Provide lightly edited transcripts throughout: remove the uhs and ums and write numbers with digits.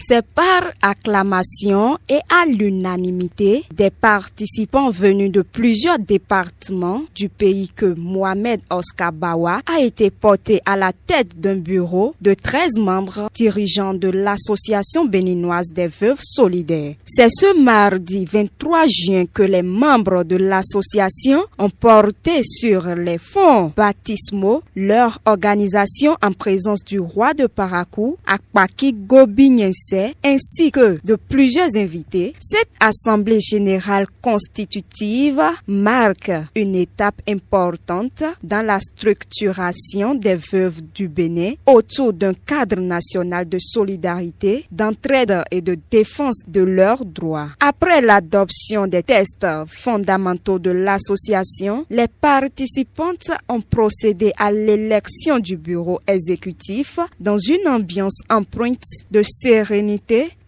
C'est par acclamation et à l'unanimité des participants venus de plusieurs départements du pays que Mohamed Oscar Bawa a été porté à la tête d'un bureau de 13 membres dirigeants de l'Association béninoise des veuves solidaires. C'est ce mardi 23 juin que les membres de l'association ont porté sur les fonds baptismaux leur organisation en présence du roi de Parakou, Akpaki Gobinyense, ainsi que de plusieurs invités. Cette assemblée générale constitutive marque une étape importante dans la structuration des veuves du Bénin autour d'un cadre national de solidarité, d'entraide et de défense de leurs droits. Après l'adoption des textes fondamentaux de l'association, les participantes ont procédé à l'élection du bureau exécutif dans une ambiance empreinte de sérénité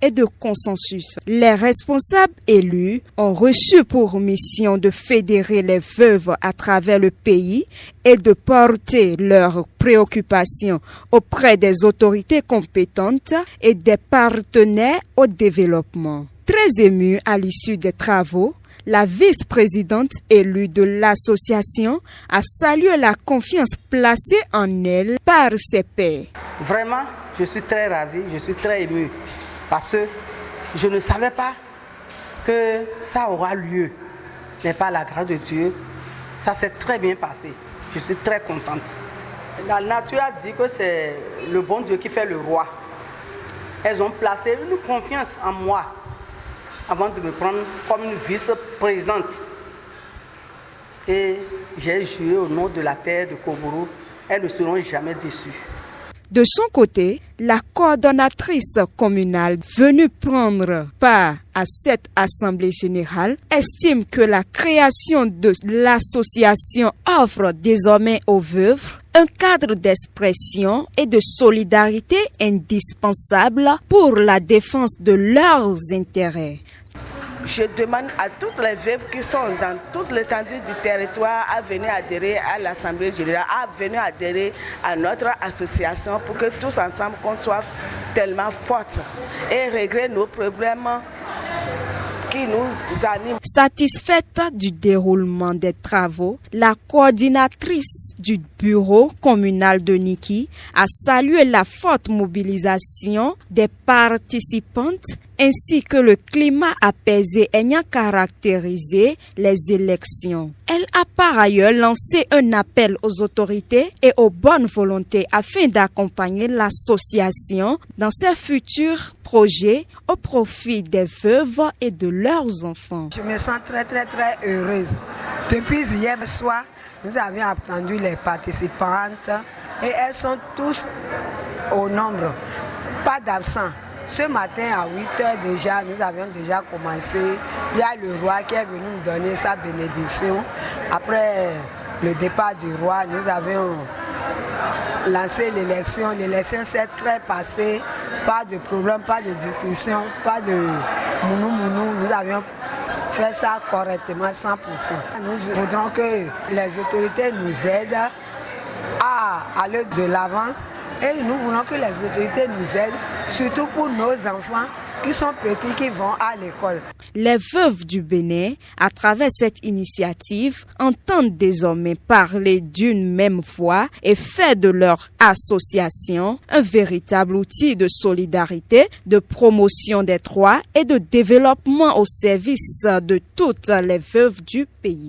et de consensus. Les responsables élus ont reçu pour mission de fédérer les veuves à travers le pays et de porter leurs préoccupations auprès des autorités compétentes et des partenaires au développement. Très émue à l'issue des travaux, la vice-présidente élue de l'association a salué la confiance placée en elle par ses pairs. Vraiment, je suis très ravie, je suis très émue parce que je ne savais pas que ça aura lieu. Mais par la grâce de Dieu, ça s'est très bien passé. Je suis très contente. La nature a dit que c'est le bon Dieu qui fait le roi. Elles ont placé une confiance en moi avant de me prendre comme une vice-présidente. Et j'ai juré au nom de la terre de Koburu, elles ne seront jamais déçues. De son côté, la coordonnatrice communale venue prendre part à cette assemblée générale estime que la création de l'association offre désormais aux veuves un cadre d'expression et de solidarité indispensable pour la défense de leurs intérêts. Je demande à toutes les veuves qui sont dans toute l'étendue du territoire à venir adhérer à l'Assemblée générale, à venir adhérer à notre association pour que tous ensemble qu'on soit tellement fortes et régler nos problèmes qui nous animent. Satisfaite du déroulement des travaux, la coordinatrice du bureau communal de Niki a salué la forte mobilisation des participantes ainsi que le climat apaisé ayant caractérisé les élections. Elle a par ailleurs lancé un appel aux autorités et aux bonnes volontés afin d'accompagner l'association dans ses futurs projets au profit des veuves et de leurs enfants. Je me sens très heureuse. Depuis hier soir, nous avions entendu les participantes et elles sont tous au nombre, pas d'absents. Ce matin à 8h déjà, nous avions déjà commencé. Il y a le roi qui est venu nous donner sa bénédiction. Après le départ du roi, nous avions lancé l'élection. L'élection s'est très passée. Pas de problème, pas de destruction, pas de mounou. Nous avions fait ça correctement, 100%. Nous voudrons que les autorités nous aident à aller de l'avance. Et nous voulons que les autorités nous aident, surtout pour nos enfants qui sont petits, qui vont à l'école. Les veuves du Bénin, à travers cette initiative, entendent désormais parler d'une même voix et faire de leur association un véritable outil de solidarité, de promotion des droits et de développement au service de toutes les veuves du pays.